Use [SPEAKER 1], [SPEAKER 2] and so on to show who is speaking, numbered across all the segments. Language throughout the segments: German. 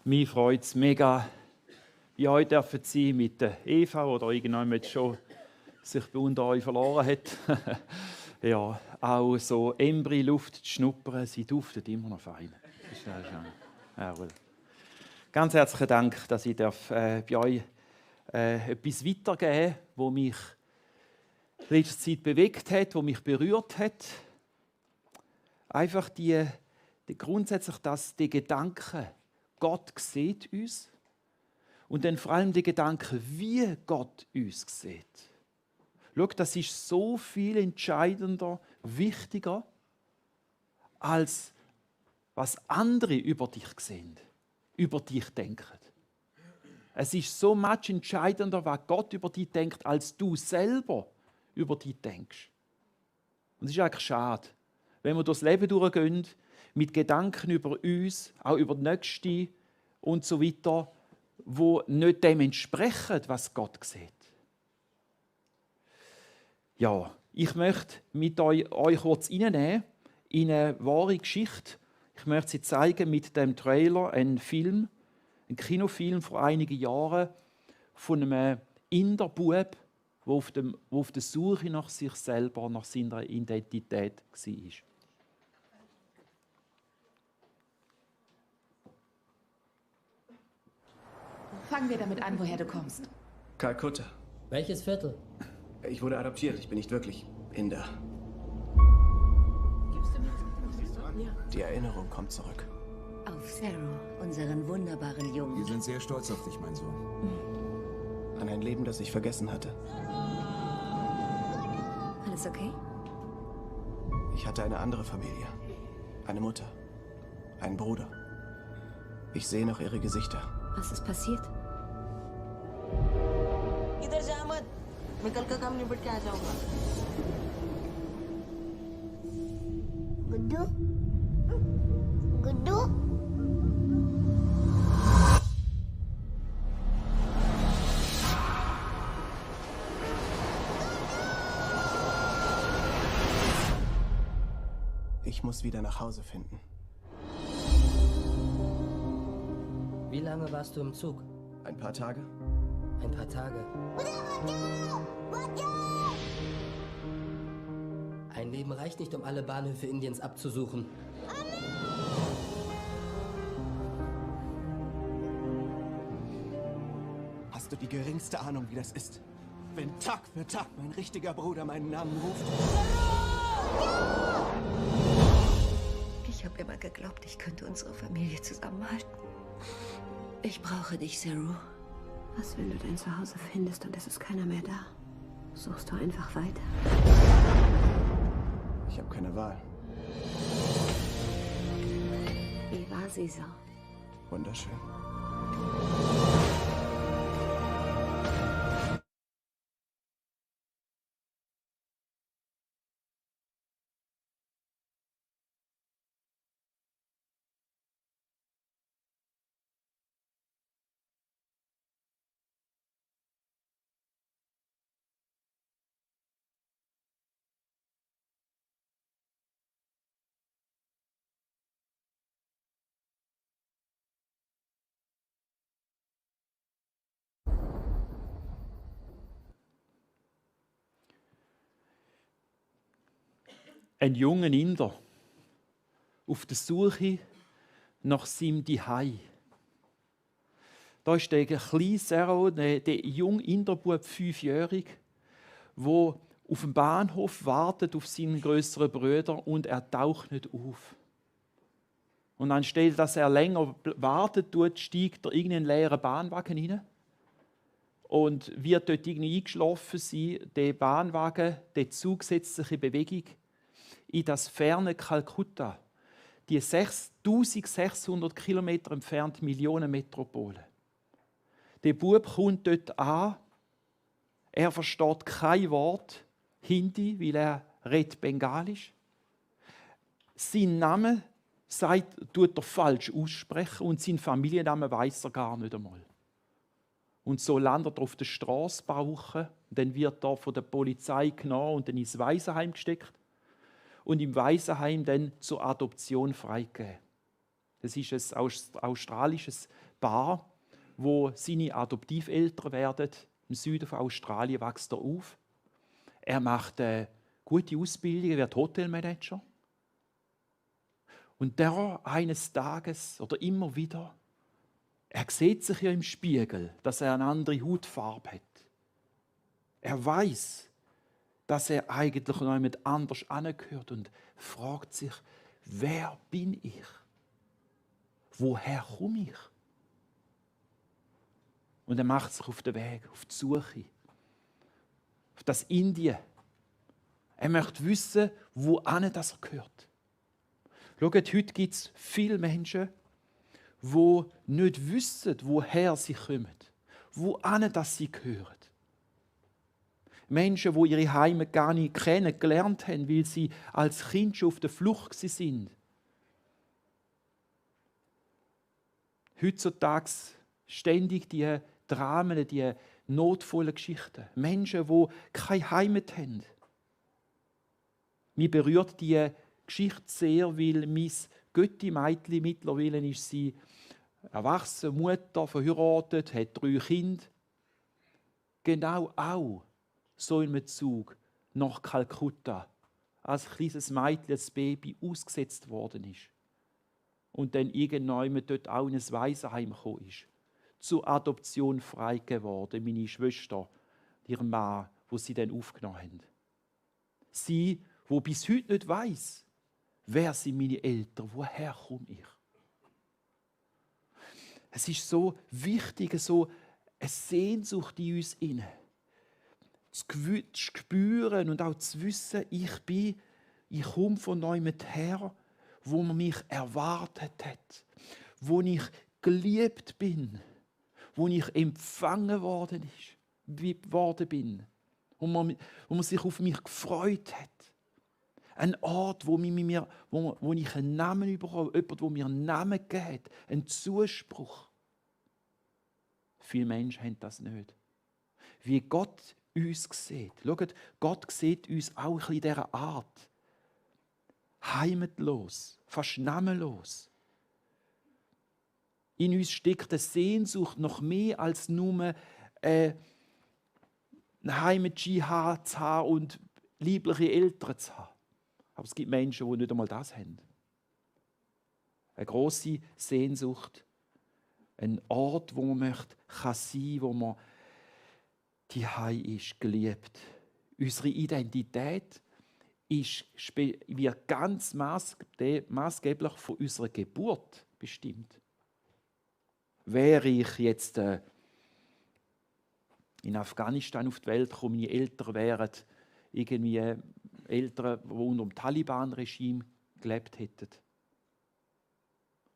[SPEAKER 1] Mich freut es mega, bei euch dürfen sein mit der Eva oder irgendjemand schon sich bei unter euch verloren hat. Ja, auch so Embry-Luft zu schnuppern, sie duftet immer noch fein. Das ist ja, cool. Ganz herzlichen Dank, dass ich bei euch etwas weitergeben darf, das mich in letzter Zeit bewegt hat, das mich berührt hat. Einfach grundsätzlich die Gedanken, Gott sieht uns. Und dann vor allem die Gedanken, wie Gott uns sieht. Schau, das ist so viel entscheidender, wichtiger, als was andere über dich sehen, über dich denken. Es ist so much entscheidender, was Gott über dich denkt, als du selber über dich denkst. Und es ist eigentlich schade, wenn wir durchs Leben durchgehen, mit Gedanken über uns, auch über die Nächsten und so weiter, die nicht dem entsprechen, was Gott sieht. Ja, ich möchte mit euch kurz reinnehmen in eine wahre Geschichte. Ich möchte sie zeigen mit dem Trailer, ein Kinofilm vor einigen Jahren von einem Inderbub, der auf der Suche nach sich selber, nach seiner Identität war.
[SPEAKER 2] Fangen wir damit an, woher du kommst.
[SPEAKER 3] Kalkutta.
[SPEAKER 4] Welches Viertel?
[SPEAKER 3] Ich wurde adoptiert, ich bin nicht wirklich Inder. Die Erinnerung kommt zurück.
[SPEAKER 5] Auf Pharaoh, unseren wunderbaren Jungen.
[SPEAKER 6] Wir sind sehr stolz auf dich, mein Sohn.
[SPEAKER 3] An ein Leben, das ich vergessen hatte.
[SPEAKER 5] Alles okay?
[SPEAKER 3] Ich hatte eine andere Familie. Eine Mutter. Einen Bruder. Ich sehe noch ihre Gesichter.
[SPEAKER 5] Was ist passiert?
[SPEAKER 7] इधर जा मत मैं कल का काम निपट के आ जाऊंगा गुड्डू Guddu
[SPEAKER 3] Ich muss wieder nach Hause finden.
[SPEAKER 4] Wie lange warst du im Zug?
[SPEAKER 3] Ein paar Tage?
[SPEAKER 4] Ein paar Tage. Ein Leben reicht nicht, um alle Bahnhöfe Indiens abzusuchen.
[SPEAKER 3] Hast du die geringste Ahnung, wie das ist? Wenn Tag für Tag mein richtiger Bruder meinen Namen ruft?
[SPEAKER 5] Ich habe immer geglaubt, ich könnte unsere Familie zusammenhalten. Ich brauche dich, Zero.
[SPEAKER 8] Was, wenn du dein Zuhause findest und es ist keiner mehr da? Suchst du einfach weiter?
[SPEAKER 3] Ich habe keine Wahl.
[SPEAKER 8] Wie war sie so?
[SPEAKER 3] Wunderschön.
[SPEAKER 1] Ein junger Inder auf der Suche nach seinem Zuhause. Da ist der kleine Zero, der junge Inderbub, 5-jährig, der auf dem Bahnhof wartet auf seinen grösseren Bruder und er taucht nicht auf. Und anstelle, dass er länger wartet, steigt er in einen leeren Bahnwagen rein und wird dort irgendwie eingeschlafen sein. Der Bahnwagen, der Zug setzt sich in Bewegung in das ferne Kalkutta, die 6600 Kilometer entfernt Millionenmetropole. Der Bub kommt dort an, er versteht kein Wort Hindi, weil er redet Bengalisch. Sein Name tut er falsch aussprechen und seinen Familiennamen weiss er gar nicht einmal. Und so landet er auf der Straße ein paar Wochen, dann wird er von der Polizei genommen und dann ins Waisenheim gesteckt und im Waisenheim dann zur Adoption freigegeben. Das ist ein australisches Paar, wo seine Adoptiveltern werden. Im Süden von Australien wächst er auf. Er macht eine gute Ausbildung, er wird Hotelmanager. Und der eines Tages oder immer wieder, er sieht sich ja im Spiegel, dass er eine andere Hautfarbe hat. Er weiß, dass er eigentlich noch jemand anders angehört und fragt sich, wer bin ich? Woher komme ich? Und er macht sich auf den Weg, auf die Suche, auf das Indien. Er möchte wissen, wohin das er gehört. Schaut, heute gibt es viele Menschen, die nicht wissen, woher sie kommen, wohin das sie gehören. Menschen, die ihre Heimat gar nicht kennengelernt haben, weil sie als Kind schon auf der Flucht sind. Heutzutage ständig die Dramen, die notvollen Geschichten. Menschen, die keine Heimat haben. Mich berührt diese Geschichte sehr, weil mein Götti-Mädchen, mittlerweile ist sie erwachsene Mutter, verheiratet, hat 3 Kinder. Genau auch so in einem Zug nach Kalkutta, als kleines Mädchen, als Baby ausgesetzt worden ist. Und dann irgendwann dort auch in ein Waisenheim gekommen ist. Zur Adoption freigegeben worden, meine Schwester, ihrem Mann, wo sie dann aufgenommen haben. Sie, wo bis heute nicht weiss, wer sind meine Eltern, woher komme ich. Es ist so wichtig, so eine Sehnsucht in uns inne. Zu spüren und auch zu wissen, ich komme von jemandem her, wo man mich erwartet hat, wo ich geliebt bin, wo ich empfangen worden bin, wo man sich auf mich gefreut hat. Ein Ort, wo ich einen Namen bekomme, jemand, der mir einen Namen gegeben hat, einen Zuspruch. Viele Menschen haben das nicht. Wie Gott uns sieht. Schaut, Gott sieht uns auch ein bisschen in dieser Art. Heimatlos, fast namenlos. In uns steckt eine Sehnsucht noch mehr als nur eine Heimat-Dschihad zu haben und liebliche Eltern zu haben. Aber es gibt Menschen, die nicht einmal das haben. Eine grosse Sehnsucht, ein Ort, wo man möchte, kann sein, wo man die Hei ist, geliebt. Unsere Identität wird ganz maßgeblich von unserer Geburt bestimmt. Wäre ich jetzt in Afghanistan auf die Welt gekommen, meine Eltern wären irgendwie Eltern, die unter dem Taliban-Regime gelebt hätten.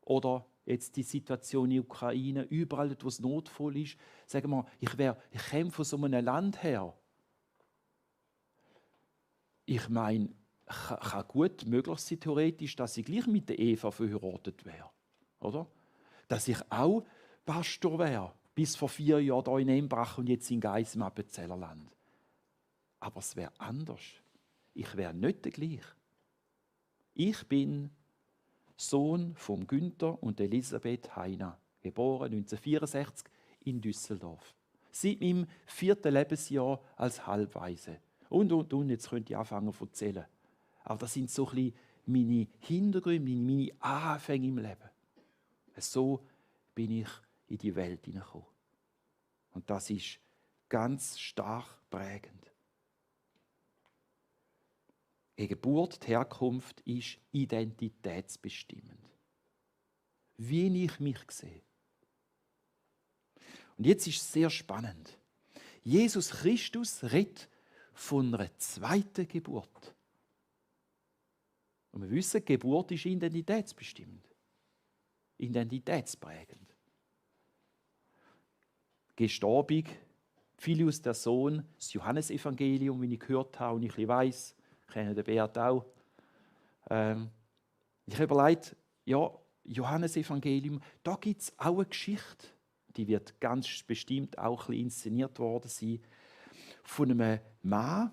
[SPEAKER 1] Oder jetzt die Situation in der Ukraine, überall dort, wo es notvoll ist, sagen wir, ich käme von so einem Land her. Ich meine, kann gut möglich sein, theoretisch, dass ich gleich mit der Eva verheiratet wäre. Oder? Dass ich auch Pastor wäre, bis vor 4 Jahren hier in Embrach und jetzt in Geiss im Appenzellerland. Aber es wäre anders. Ich wäre nicht der gleiche. Ich bin Sohn von Günther und Elisabeth Heina, geboren 1964 in Düsseldorf. Seit meinem 4. Lebensjahr als Halbwaise. Und, jetzt könnt ihr anfangen zu erzählen. Aber das sind so ein bisschen meine Hintergründe, meine Anfänge im Leben. So bin ich in die Welt hineingekommen. Und das ist ganz stark prägend. Die Geburt, die Herkunft ist identitätsbestimmend. Wie ich mich sehe. Und jetzt ist es sehr spannend. Jesus Christus redet von einer zweiten Geburt. Und wir wissen, die Geburt ist identitätsbestimmend. Identitätsprägend. Gestorben, Philius der Sohn, das Johannesevangelium, wie ich gehört habe und ich weiss, ich kenne den Beat auch. Ich habe überlegt, ja, Johannesevangelium, da gibt es auch eine Geschichte, die wird ganz bestimmt auch ein bisschen inszeniert worden sein, von einem Mann,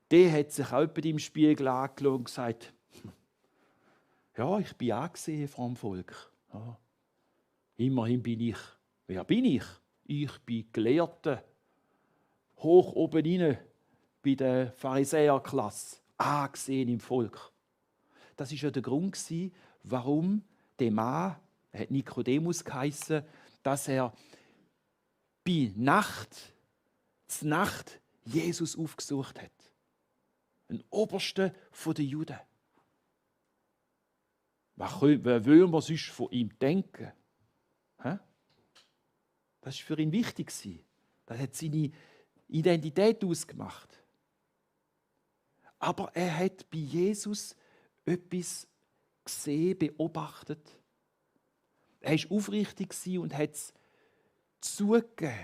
[SPEAKER 1] der hat sich auch bei dem Spiegel angeschaut und gesagt, Ja, ich bin angesehen vom Volk. Ja. Immerhin bin ich. Wer bin ich? Ich bin Gelehrter. Hoch oben rein bei der Pharisäerklasse. Angesehen im Volk. Das war ja der Grund, warum der Mann, er hat Nikodemus geheissen, dass er bei Nacht, zur Nacht, Jesus aufgesucht hat. Ein Oberster der Juden. Was wollen wir sonst von ihm denken? Das war für ihn wichtig. Das hat seine Identität ausgemacht. Aber er hat bei Jesus etwas gesehen, beobachtet. Er war aufrichtig und hat es zugegeben.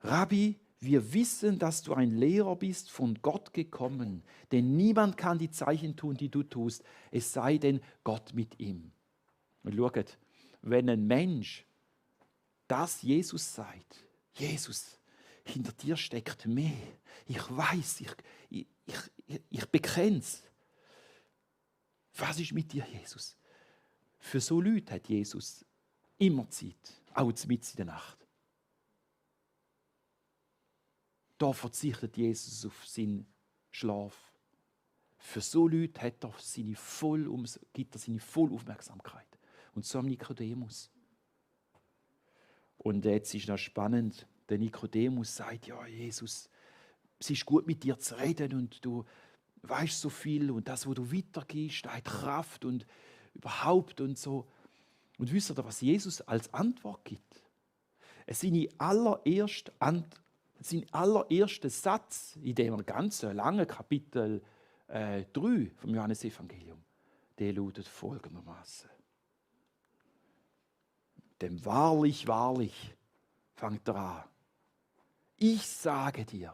[SPEAKER 1] Rabbi, wir wissen, dass du ein Lehrer bist, von Gott gekommen, denn niemand kann die Zeichen tun, die du tust, es sei denn Gott mit ihm. Und schaut, wenn ein Mensch das Jesus sagt, Jesus, hinter dir steckt mehr, ich weiß, ich bekenne es. Was ist mit dir, Jesus? Für so Leute hat Jesus immer Zeit, auch mitten in der Nacht. Da verzichtet Jesus auf seinen Schlaf. Für so Leute gibt er seine Vollaufmerksamkeit. Und so am Nikodemus. Und jetzt ist noch spannend, der Nikodemus sagt, ja Jesus, es ist gut mit dir zu reden und du weißt so viel und das, was du weitergibst, hat Kraft und überhaupt und so. Und wisst ihr, was Jesus als Antwort gibt? Sein allererster Satz in dem ganzen langen Kapitel 3 vom Johannesevangelium, der lautet folgendermaßen. Denn wahrlich, wahrlich, fängt er an. Ich sage dir,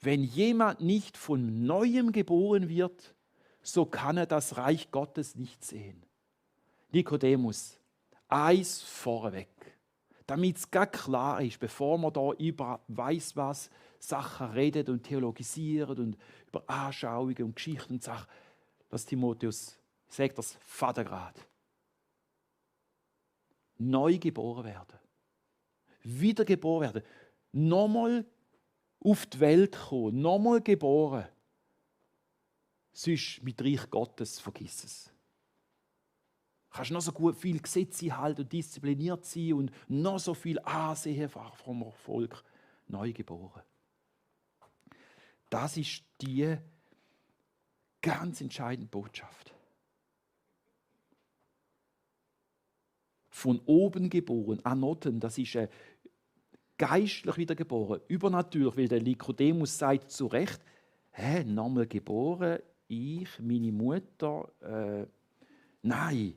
[SPEAKER 1] wenn jemand nicht von Neuem geboren wird, so kann er das Reich Gottes nicht sehen. Nikodemus, eins vorweg, damit es ganz klar ist, bevor man da über weiss was Sachen redet und theologisiert und über Anschauungen und Geschichten und Sachen, dass Timotheus sagt das Vatergrad. Neu geboren werden. Wiedergeboren werden. Nochmal auf die Welt kommen. Nochmal geboren. Sonst mit Reich Gottes vergiss es. Du kannst noch so gut viel Gesetze halten und diszipliniert sein und noch so viel Ansehen vom Volk. Neu geboren. Das ist die ganz entscheidende Botschaft. Von oben geboren, Anoten, das ist geistlich wiedergeboren, übernatürlich, weil der Nikodemus sagt zu Recht, nochmal geboren, ich, meine Mutter, nein.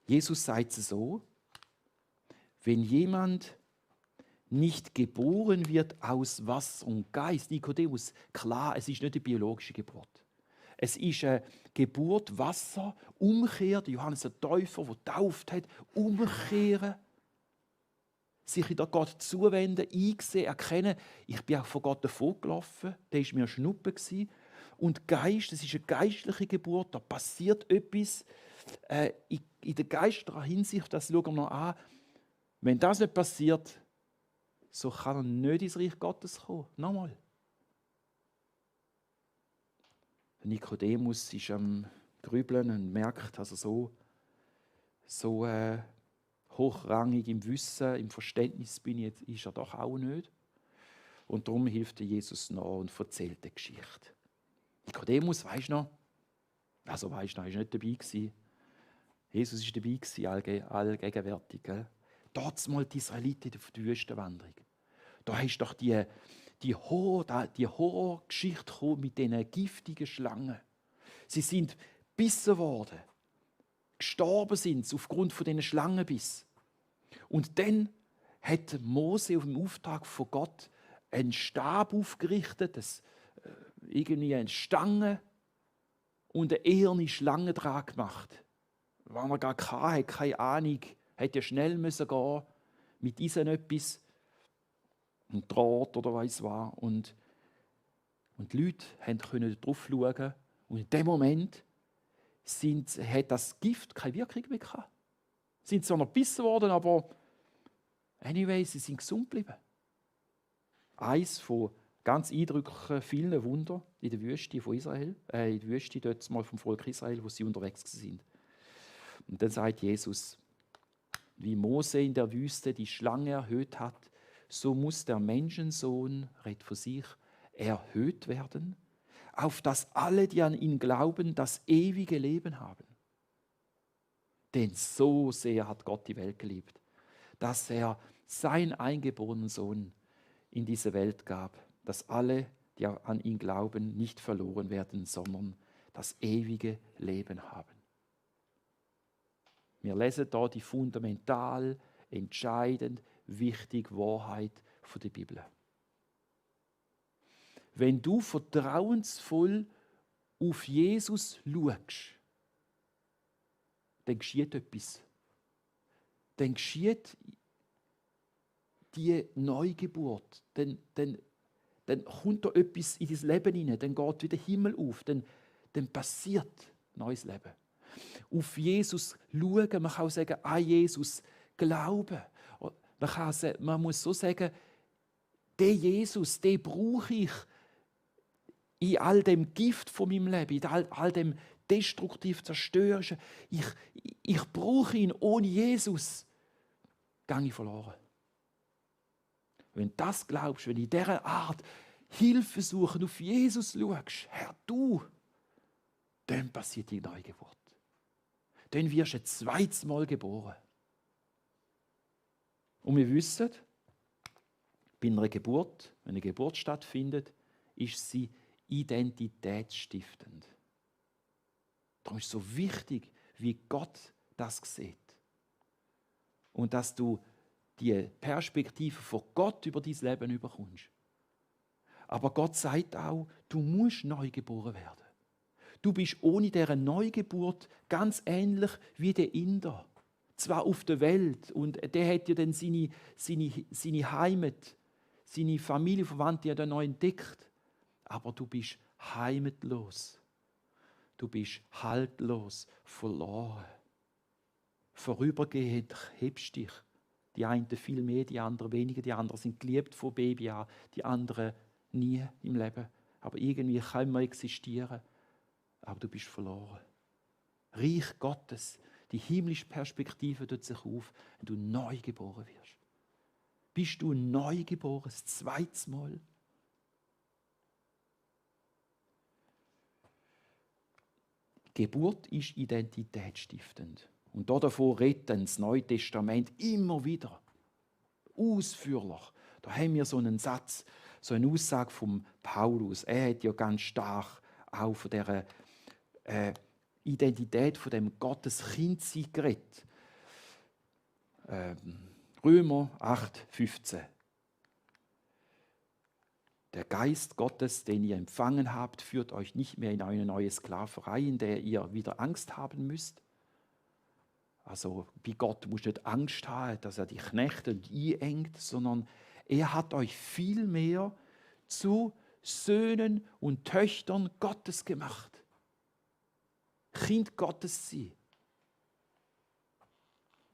[SPEAKER 1] Jesus sagt es so, wenn jemand nicht geboren wird aus Wasser und Geist, Nikodemus, klar, es ist nicht eine biologische Geburt. Es ist eine Geburt, Wasser, Umkehr, Johannes der Täufer, der getauft hat, umkehren, sich wieder Gott zuwenden, einsehen, erkennen, ich bin auch von Gott davongelaufen, der war mir Schnuppe. Und Geist, das ist eine geistliche Geburt, da passiert etwas in der geistlichen Hinsicht, das schauen wir noch an. Wenn das nicht passiert, so kann er nicht ins Reich Gottes kommen. Nochmal. Nikodemus ist am Grübeln und merkt, dass er so hochrangig im Wissen, im Verständnis bin jetzt, ist er doch auch nicht. Und darum hilft Jesus nach und erzählt die Geschichte. Nikodemus, weisst du noch? Also weisst du noch, er war nicht dabei gewesen. Jesus war dabei, allgegenwärtig. Dort mal die Israeliten auf die Wüstenwanderung. Da hast du doch die Horrorgeschichte mit diesen giftigen Schlangen. Sie sind gebissen worden. Gestorben sind sie aufgrund von diesen Schlangenbiss. Und dann hat Mose auf dem Auftrag von Gott einen Stab aufgerichtet, irgendwie eine Stange und eine eherne Schlange dran gemacht. Wenn er gar hatte, keine Ahnung, hätte er schnell gehen müssen mit diesem etwas, ein Draht oder weiss was. Und die Leute konnten darauf schauen. Und in dem Moment hat das Gift keine Wirkung mehr gehabt. Sind zwar noch gebissen worden, aber anyway, sie sind gesund geblieben. Eins von ganz eindrücklichen vielen Wundern in der Wüste von Israel, in der Wüste dort mal vom Volk Israel, wo sie unterwegs sind. Und dann sagt Jesus, wie Mose in der Wüste die Schlange erhöht hat, so muss der Menschensohn, redet von sich, erhöht werden, auf dass alle, die an ihn glauben, das ewige Leben haben. Denn so sehr hat Gott die Welt geliebt, dass er seinen eingeborenen Sohn in diese Welt gab, dass alle, die an ihn glauben, nicht verloren werden, sondern das ewige Leben haben. Wir lesen hier die fundamental, entscheidend wichtige Wahrheit der Bibel. Wenn du vertrauensvoll auf Jesus schaust, dann geschieht etwas. Dann geschieht die Neugeburt. Dann kommt da etwas in dein Leben hinein. Dann geht wieder der Himmel auf. Dann passiert neues Leben. Auf Jesus schauen, man kann auch sagen, an Jesus glauben. Man muss so sagen, den Jesus, den brauche ich in all dem Gift von meinem Leben, in all dem destruktiv Zerstörerischen. Ich brauche ihn. Ohne Jesus gehe ich verloren. Wenn du das glaubst, wenn du in dieser Art Hilfe suchen, auf Jesus schaust, Herr, du, dann passiert die Neugeburt. Dann wirst du ein zweites Mal geboren. Und wir wissen, bei einer Geburt, wenn eine Geburt stattfindet, ist sie identitätsstiftend. Darum ist es so wichtig, wie Gott das sieht. Und dass du die Perspektive von Gott über dein Leben bekommst. Aber Gott sagt auch, du musst neu geboren werden. Du bist ohne diese Neugeburt ganz ähnlich wie der Inder. Zwar auf der Welt, und der hat ja dann seine Heimat, seine Familie, Verwandte ja dann neu entdeckt. Aber du bist heimatlos. Du bist haltlos, verloren. Vorübergehend hebst dich. Die einen viel mehr, die anderen weniger. Die anderen sind geliebt von Baby an, die anderen nie im Leben. Aber irgendwie können wir existieren. Aber du bist verloren. Reich Gottes, die himmlische Perspektive tut sich auf, wenn du neu geboren wirst. Bist du neu geboren, das zweite Mal? Geburt ist identitätsstiftend. Und davon redet das Neue Testament immer wieder. Ausführlich. Da haben wir so einen Satz, so eine Aussage von Paulus. Er hat ja ganz stark auch von dieser Identität von dem Gotteskind-Sein geredet. Römer 8,15. Der Geist Gottes, den ihr empfangen habt, führt euch nicht mehr in eine neue Sklaverei, in der ihr wieder Angst haben müsst. Also bei Gott musst du nicht Angst haben, dass er dich knechtet und einengt, sondern er hat euch vielmehr zu Söhnen und Töchtern Gottes gemacht. Kind Gottes sein.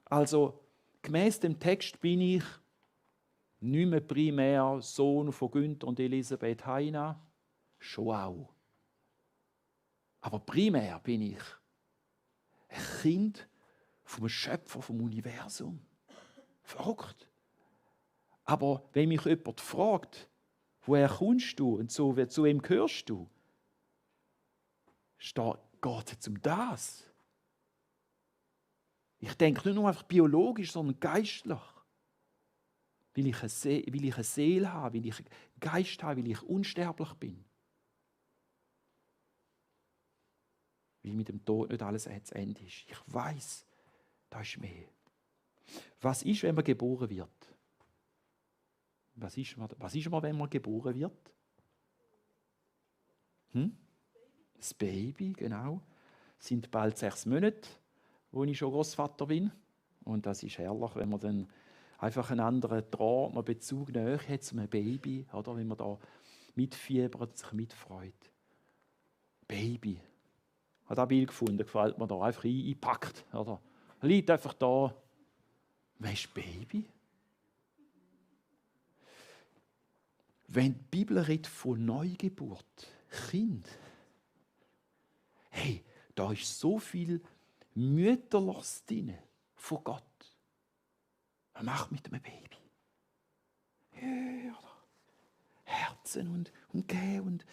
[SPEAKER 1] Also gemäß dem Text bin ich nicht mehr primär Sohn von Günther und Elisabeth Heina, schon auch. Aber primär bin ich ein Kind vom Schöpfer vom Universum. Verrückt. Aber wenn mich jemand fragt, woher kommst du und zu wem gehörst du, geht es um das. Ich denke nicht nur einfach biologisch, sondern geistlich. Will ich eine Seele haben, will ich einen Geist haben, will ich unsterblich bin. Weil mit dem Tod nicht alles ans Ende ist. Ich weiss, da ist mehr. Was ist, wenn man geboren wird? Was ist man, wenn man geboren wird? Das Baby, genau. Es sind bald 6 Monate, wo ich schon Großvater bin. Und das ist herrlich, wenn man dann einfach einen anderen Draht, einen Bezug näher hat zu einem Baby, oder? Wenn man da mitfiebert, sich mitfreut. Baby. Ich habe das Bild gefunden, gefällt mir da. Einfach eingepackt. Oder? Er liegt einfach da. Wer ist Baby? Wenn die Bibel redet von Neugeburt, Kind, hey, da ist so viel Mütterliches drin von Gott. Was macht mit einem Baby? Ja, Herzen und gehen und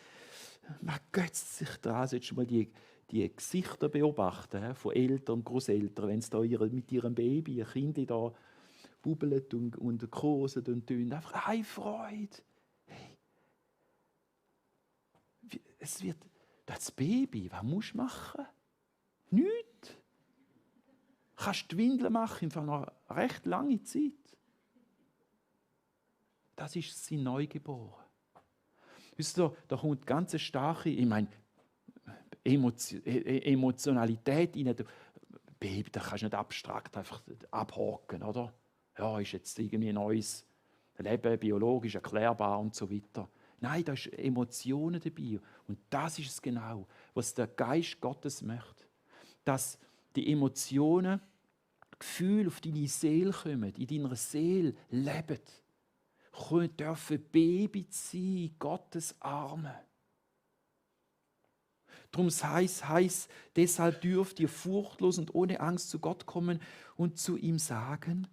[SPEAKER 1] man götzt sich da. Solltest du mal die Gesichter beobachten von Eltern und Großeltern, wenn sie da mit ihrem Baby, ein Kind da bubbelt und koset und tönt. Einfach eine Freude. Hey. Es wird das Baby, was musst du machen? Nichts. Du kannst die Windeln machen für eine recht lange Zeit. Das ist sie neugeboren. Wisst ihr, da kommt ganz starke, ich meine, Emotionalität rein. Baby, da kannst du nicht abstrakt einfach abhaken, oder? Ja, ist jetzt irgendwie ein neues Leben, biologisch erklärbar und so weiter. Nein, da sind Emotionen dabei. Und das ist es genau, was der Geist Gottes möchte. Dass die Emotionen, Gefühle auf deine Seele kommen, in deiner Seele leben. Dürfen Baby sein in Gottes Arme. Darum heißt, deshalb dürft ihr furchtlos und ohne Angst zu Gott kommen und zu ihm sagen,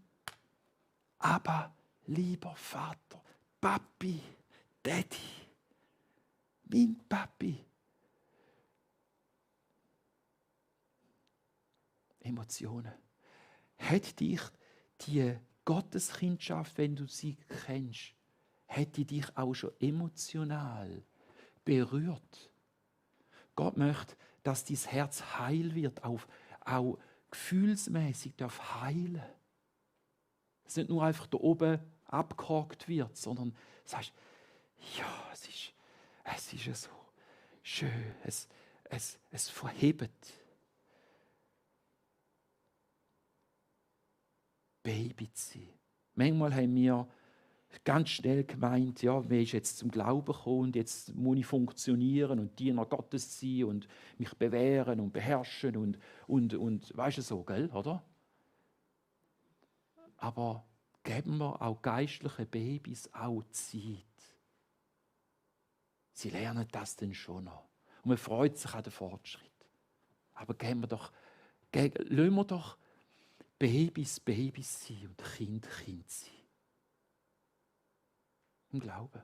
[SPEAKER 1] aber lieber Vater, Papi, Daddy, mein Papi. Emotionen. Hat dich die Gotteskindschaft, wenn du sie kennst, hat die dich auch schon emotional berührt? Gott möchte, dass dein Herz heil wird, auch gefühlsmäßig darf heilen. Dass nicht nur einfach da oben abgehakt wird, sondern sagst, ja, es ist ja so schön, es verhebt. Baby zu sein. Manchmal haben wir ganz schnell gemeint, ja, wer ist jetzt zum Glauben gekommen und jetzt muss ich funktionieren und Diener Gottes sein und mich bewähren und beherrschen und weißt du so, gell, oder? Aber geben wir auch geistliche Babys auch Zeit. Sie lernen das dann schon noch. Und man freut sich an den Fortschritt. Aber lassen wir doch Babys sein und Kind sein. Im Glauben.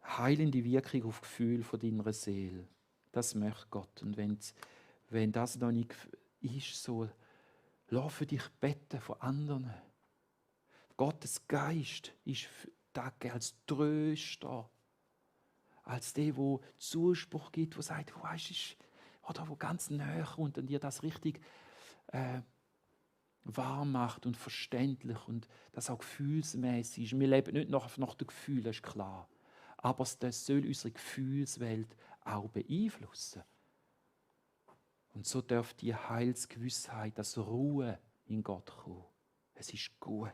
[SPEAKER 1] Heilende Wirkung auf Gefühl von deiner Seele. Das möchte Gott. Und wenn das noch nicht ist, so, lass für dich beten von anderen. Gottes Geist ist da als Tröster, als der, der Zuspruch gibt, der sagt, oder wo ganz nahe kommt und dir das richtig warm macht und verständlich und das auch gefühlsmäßig ist. Wir leben nicht nach den Gefühlen, ist klar. Aber das soll unsere Gefühlswelt auch beeinflussen. Und so darf die Heilsgewissheit, das Ruhe in Gott kommen. Es ist gut.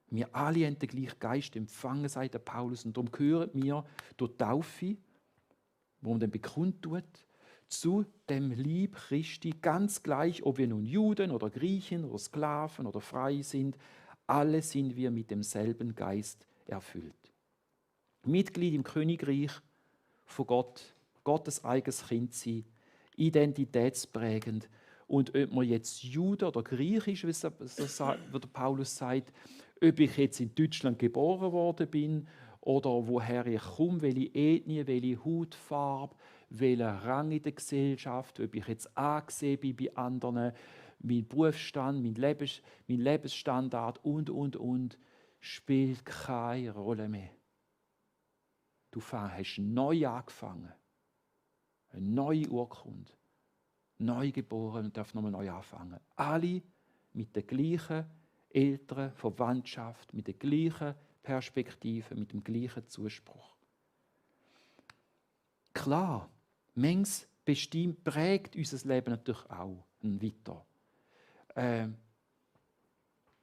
[SPEAKER 1] Wir alle haben den gleichen Geist empfangen, sagt der Paulus. Und darum gehören wir durch die Taufe, wo man dann bekundtut, zu dem Lieb Christi, ganz gleich, ob wir nun Juden oder Griechen oder Sklaven oder frei sind, alle sind wir mit demselben Geist erfüllt. Mitglied im Königreich von Gott, Gottes eigenes Kind sein, identitätsprägend. Und ob man jetzt Jude oder Griechisch, wie der Paulus sagt, ob ich jetzt in Deutschland geboren worden bin oder woher ich komme, welche Ethnie, welche Hautfarbe, welchen Rang in der Gesellschaft, ob ich jetzt angesehen bin bei anderen, mein Berufsstand, mein Lebensstandard und, spielt keine Rolle mehr. Du hast neu angefangen, eine neue Urkunde, neu geboren und darf nochmal neu anfangen. Alle mit der gleichen Eltern, Verwandtschaft, mit der gleichen Perspektive, mit dem gleichen Zuspruch. Klar, manches prägt unser Leben natürlich auch weiter.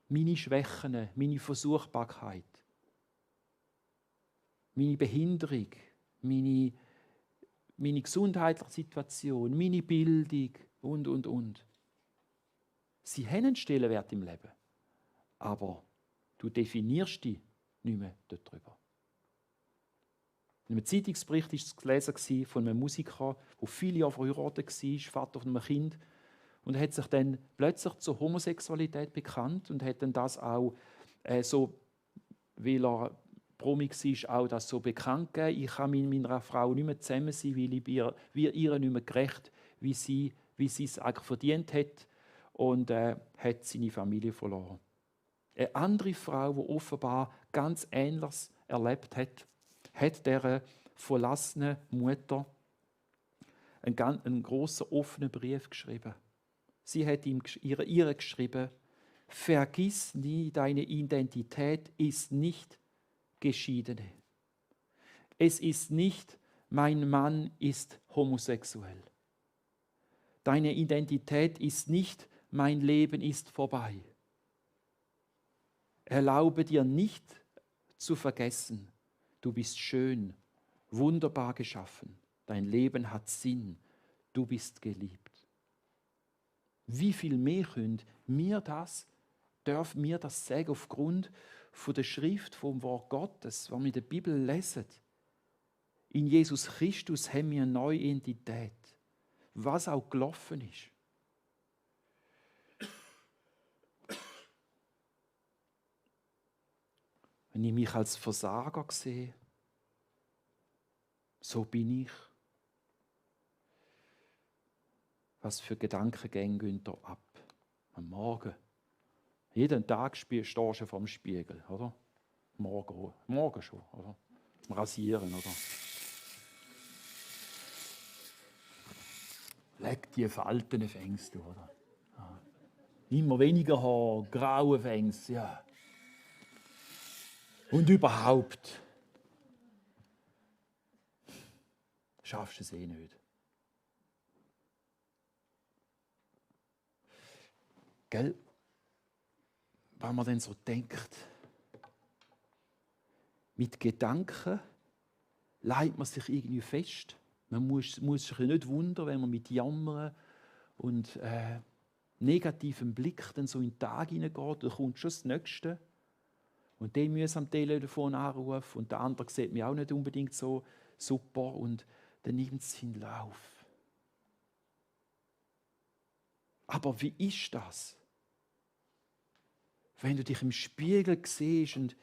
[SPEAKER 1] Meine Schwächen, meine Versuchbarkeit. meine Behinderung, meine gesundheitliche Situation, meine Bildung und. Sie haben einen Stellenwert im Leben, aber du definierst dich nicht mehr darüber. In einem Zeitungsbericht war es zu lesen von einem Musiker, der viele Jahre verheiratet war, Vater von einem Kind. Und er hat sich dann plötzlich zur Homosexualität bekannt und hat dann das auch so, weil er Promi war, auch das so bekannt gegeben. Ich kann mit meiner Frau nicht mehr zusammen sein, weil ich ihr nicht mehr gerecht, wie sie es eigentlich verdient hat. Und hat seine Familie verloren. Eine andere Frau, die offenbar ganz Ähnliches erlebt hat, hat dieser verlassenen Mutter einen grossen offenen Brief geschrieben. Sie hat ihr geschrieben: Vergiss nie, deine Identität ist nicht Geschiedene. Es ist nicht, mein Mann ist homosexuell. Deine Identität ist nicht, mein Leben ist vorbei. Erlaube dir nicht zu vergessen, du bist schön, wunderbar geschaffen. Dein Leben hat Sinn, du bist geliebt. Wie viel mehr dürfen wir das sagen aufgrund von der Schrift, vom Wort Gottes, was wir in der Bibel lesen. In Jesus Christus haben wir eine neue Identität, was auch gelaufen ist. Wenn ich mich als Versager sehe, so bin ich. Was für Gedankengänge gehen da ab? Am Morgen. Jeden Tag stehst du vor dem Spiegel, oder? Morgen schon, oder? Rasieren, oder? Leg die Falten fängst du, oder? Ja. Immer weniger Haar, graue fängst, ja. Und überhaupt schaffst du es eh nicht. Gell? Wenn man dann so denkt, mit Gedanken leitet man sich irgendwie fest. Man muss sich nicht wundern, wenn man mit Jammern und negativem Blick dann so in den Tag hineingeht, dann kommt schon das Nächste. Und den muss am Telefon anrufen und der andere sieht mich auch nicht unbedingt so super und dann nimmt es seinen Lauf. Aber wie ist das? Wenn du dich im Spiegel siehst und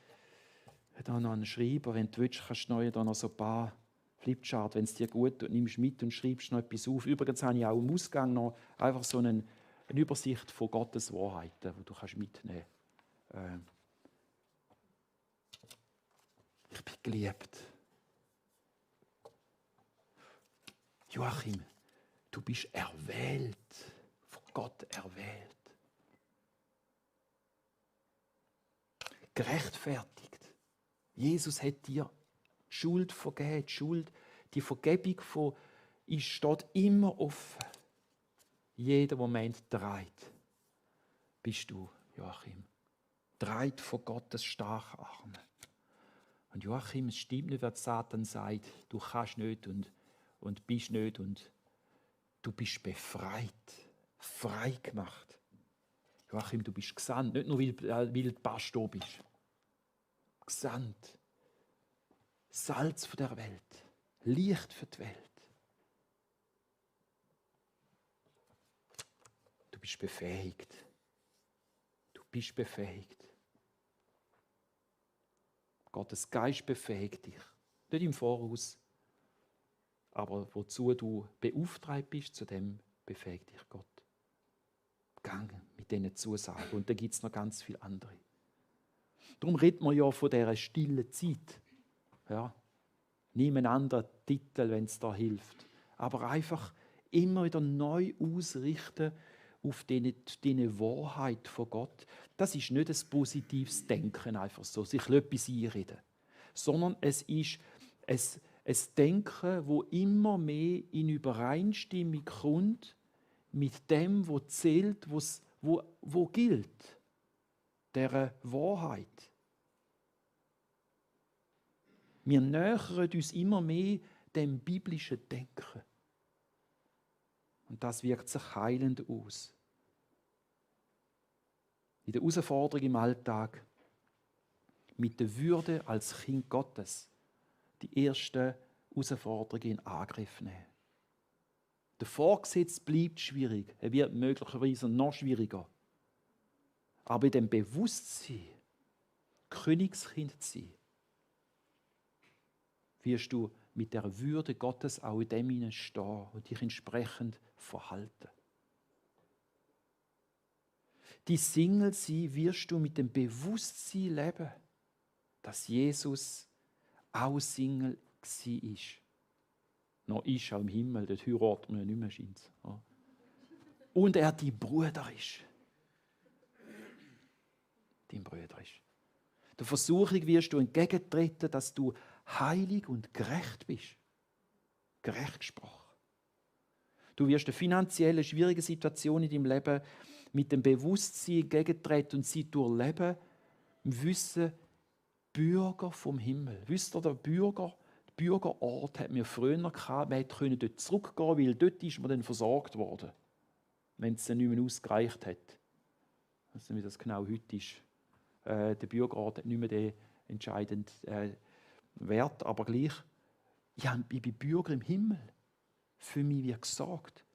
[SPEAKER 1] da noch einen Schreiber, wenn du willst, kannst du da noch so ein paar Flipchart, wenn es dir gut tut, nimmst mit und schreibst noch etwas auf. Übrigens habe ich auch im Ausgang noch einfach so eine Übersicht von Gottes Wahrheiten, die du mitnehmen kannst. Ich bin geliebt. Joachim, du bist erwählt, von Gott erwählt. Gerechtfertigt. Jesus hat dir Schuld vergeben. Die Vergebung steht immer offen. Jeder Moment dreht. Bist du, Joachim. Dreht von Gottes starken Armen. Und Joachim, es stimmt nicht, was Satan sagt. Du kannst nicht und bist nicht und du bist befreit. Frei gemacht. Joachim, du bist gesandt. Nicht nur, weil du Pastor bist. Gesandt. Salz von der Welt. Licht für die Welt. Du bist befähigt. Du bist befähigt. Gottes Geist befähigt dich. Nicht im Voraus, aber wozu du beauftragt bist, zu dem befähigt dich Gott. Gang mit diesen Zusagen. Und da gibt es noch ganz viele andere. Darum redet man ja von dieser stillen Zeit. Ja. Nimm einen anderen Titel, wenn es da hilft. Aber einfach immer wieder neu ausrichten auf diese Wahrheit von Gott. Das ist nicht ein positives Denken, einfach so, sich etwas einreden. Sondern es ist ein Denken, wo immer mehr in Übereinstimmung kommt mit dem, was zählt, wo gilt. Dieser Wahrheit. Wir nähern uns immer mehr dem biblischen Denken. Und das wirkt sich heilend aus. In der Herausforderung im Alltag, mit der Würde als Kind Gottes, die ersten Herausforderungen in Angriff nehmen. Der Vorgesetz bleibt schwierig, er wird möglicherweise noch schwieriger. Aber in dem Bewusstsein, Königskind zu sein, wirst du mit der Würde Gottes auch in dem hinein stehen und dich entsprechend verhalten. Die Single sein wirst du mit dem Bewusstsein leben, dass Jesus auch Single war. Noch ist auch im Himmel, dort heiratet man ja nicht mehr, scheint's. Und er dein Bruder ist. Dein Bruder ist. Der Versuchung wirst du entgegentreten, dass du heilig und gerecht bist. Gerecht gesprochen. Du wirst eine finanzielle schwierige Situation in deinem Leben mit dem Bewusstsein entgegentreten und sie durchleben, im Wissen, Bürger vom Himmel. Wisst ihr, der Bürgerort hat mir früher gehabt, man konnte dort zurückgehen, weil dort ist man dann versorgt worden, wenn es dann nicht mehr ausgereicht hat. Ich weiß nicht, wie das genau heute ist. Der Bürgerort hat nicht mehr den entscheidenden Wert, aber gleich, ich bin Bürger im Himmel. Für mich wird gesorgt.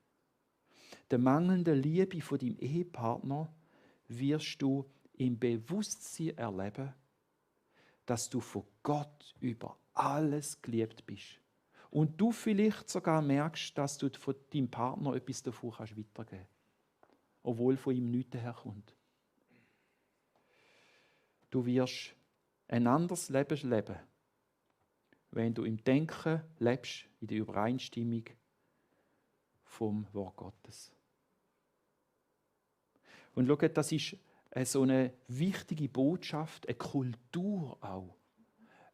[SPEAKER 1] Der mangelnde Liebe von deinem Ehepartner wirst du im Bewusstsein erleben, dass du von Gott über alles geliebt bist. Und du vielleicht sogar merkst, dass du von deinem Partner etwas davon weitergeben kannst, obwohl von ihm nichts herkommt. Du wirst ein anderes Leben leben, wenn du im Denken lebst, in der Übereinstimmung vom Wort Gottes. Und schau, das ist so eine wichtige Botschaft, eine Kultur auch.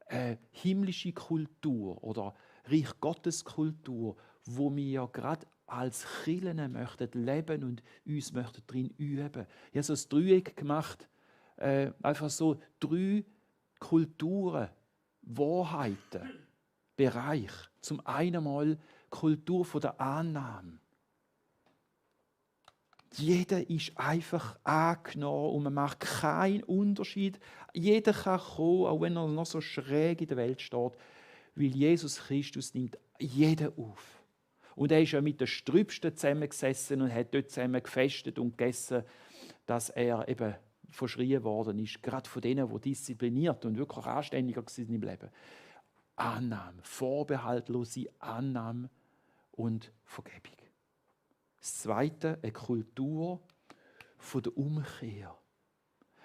[SPEAKER 1] Eine himmlische Kultur oder Reich Gottes Kultur, wo wir ja gerade als Christen möchten leben und uns möchten drin üben. Ich habe so ein Dreieck gemacht, einfach so 3 Kulturen, Wahrheiten, Bereich. Zum einen mal Kultur von der Annahme. Jeder ist einfach angenommen und man macht keinen Unterschied. Jeder kann kommen, auch wenn er noch so schräg in der Welt steht, weil Jesus Christus nimmt jeden auf. Und er ist ja mit den Strübsten zusammengesessen und hat dort zusammen gefestet und gegessen, dass er eben verschrien worden ist, gerade von denen, die diszipliniert und wirklich anständiger sind im Leben. Annahme, vorbehaltlose Annahme und Vergebung. Das Zweite, eine Kultur von der Umkehr.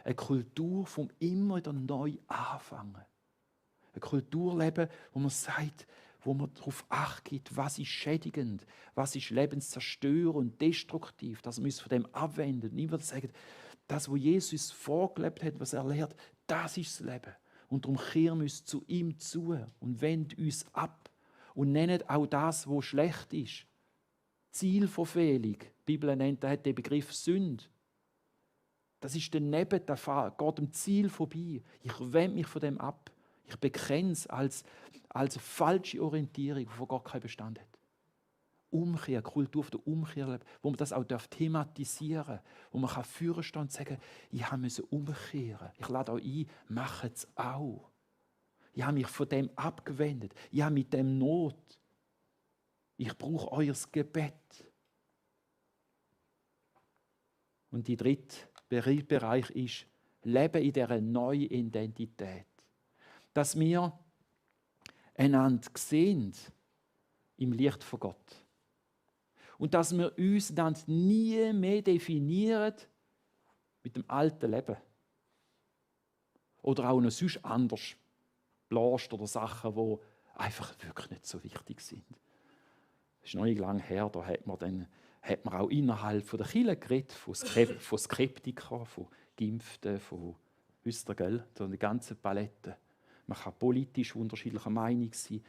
[SPEAKER 1] Eine Kultur vom immer wieder neu anfangen. Eine Kultur leben, wo man sagt, wo man darauf Acht gibt, was ist schädigend, was ist lebenszerstörend, destruktiv, dass wir uns von dem abwenden und immer sagen, das, was Jesus vorgelebt hat, was er lehrt, das ist das Leben. Und darum kehren wir uns zu ihm zu und wenden uns ab und nennen auch das, was schlecht ist. Zielverfehlung. Die Bibel nennt den Begriff Sünde. Das ist daneben der Fall, geht am Ziel vorbei. Ich wende mich von dem ab. Ich bekenne es als falsche Orientierung, die von Gott keinen Bestand hat. Umkehr, Kultur der Umkehr, wo man das auch thematisieren darf, wo man führen stehen und sagen, ich musste umkehren. Ich lade euch ein, macht es auch. Ich habe mich von dem abgewendet. Ich habe mit dem Not. Ich brauche euer Gebet. Und der dritte Bereich ist, Leben in dieser neuen Identität. Dass wir einander sehen im Licht von Gott. Und dass wir uns dann nie mehr definieren mit dem alten Leben. Oder auch noch sonst anders Blast oder Sachen, die einfach wirklich nicht so wichtig sind. Das ist noch nicht lange her, da hat man auch innerhalb der Kirche geredet, von Skeptikern, von Geimpften, von Wüster, gell, so eine ganze Palette. Man kann politisch unterschiedlicher Meinung sein.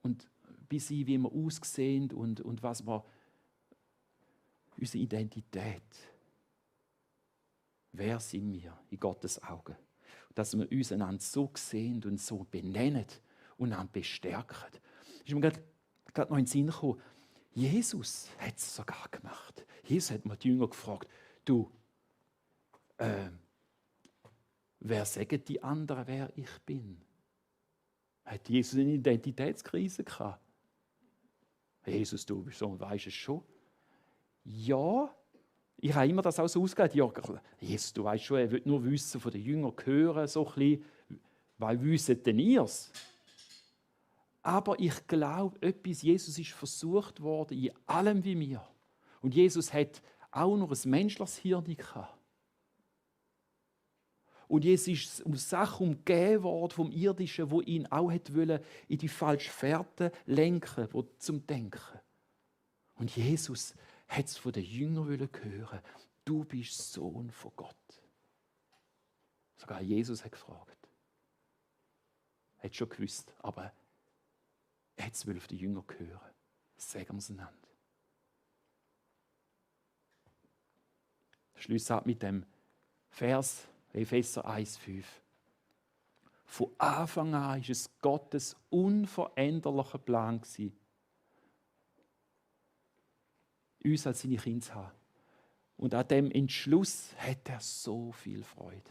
[SPEAKER 1] Und bis hin, wie wir aussehen und was wir, unsere Identität. Wer sind wir in Gottes Augen? dass wir uns einander so sehen und so benennen und einander bestärken. Ist mir gerade noch in den Sinn gekommen, Jesus hat es sogar gemacht. Jesus hat mir die Jünger gefragt, du, wer sagen die anderen, wer ich bin? Hat Jesus eine Identitätskrise gehabt? Jesus, du bist so, weisst es schon. Ja, ich habe immer das auch so ausgelegt. Ja, Jesus, du weißt schon, er will nur wissen von den Jüngern hören, so ein bisschen, weil wissen denn ihr's? Aber ich glaube, etwas, Jesus ist versucht worden in allem wie mir. Und Jesus hat auch noch ein menschliches Hirn gehabt. Und Jesus ist um Sachen umgeben worden vom Irdischen, wo ihn auch wollte in die falsche Fährte lenken, zum Denken. Und Jesus hat es von den Jüngern hören, du bist Sohn von Gott. Sogar Jesus hat gefragt. Er hat schon gewusst, aber er hat es auf die Jünger hören. Sagen wir es einander. Ich schließe ab mit dem Vers Epheser 1,5. Von Anfang an war es Gottes unveränderlicher Plan, uns als seine Kinder zu haben. Und an dem Entschluss hat er so viel Freude.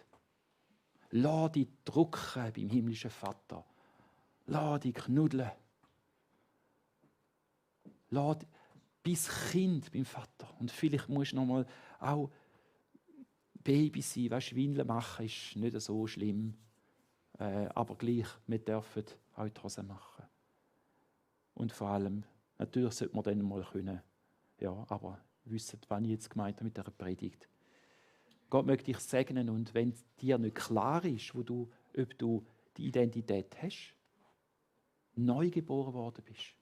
[SPEAKER 1] Lass dich drücken beim himmlischen Vater. Lass dich knuddeln. Lass bis Kind beim Vater. Und vielleicht musst du noch mal auch Baby sein. Weißt, Windeln machen ist nicht so schlimm. Aber gleich, wir dürfen auch die Hose machen. Und vor allem, natürlich sollte man dann mal können, ja, aber wissen, was ich jetzt gemeint habe mit dieser Predigt. Gott möchte dich segnen und wenn dir nicht klar ist, ob du die Identität hast, neu geboren worden bist,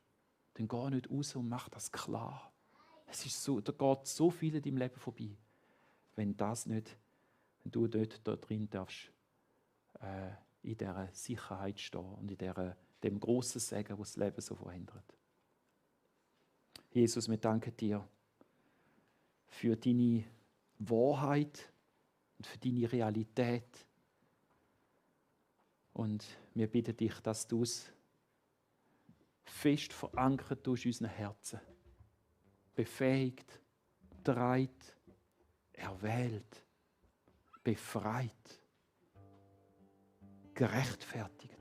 [SPEAKER 1] dann geh nicht raus und mach das klar. Es ist so, da geht so viel in deinem Leben vorbei, wenn du nicht da drin darfst, in dieser Sicherheit stehen und in dem grossen Segen, das das Leben so verändert. Jesus, wir danken dir für deine Wahrheit und für deine Realität. Und wir bitten dich, dass du es fest verankert durch unseren Herzen, befähigt, treibt, erwählt, befreit, gerechtfertigt,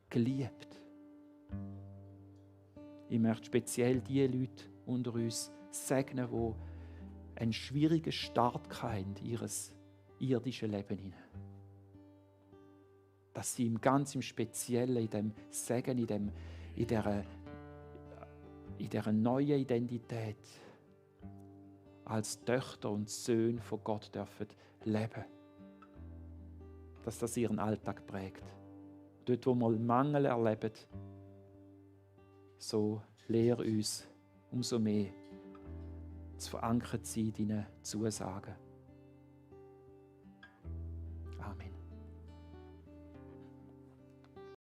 [SPEAKER 1] geliebt. Ich möchte speziell die Leute unter uns segnen, die einen schwierigen Start hatten in ihr irdisches Leben hinein. Dass sie im Speziellen, in dem Segen, in dieser neuen Identität als Töchter und Söhne von Gott dürfen leben. Dass das ihren Alltag prägt. Dort, wo wir Mangel erleben, so lehre uns umso mehr zu verankert sein in deinen Zusagen. Amen.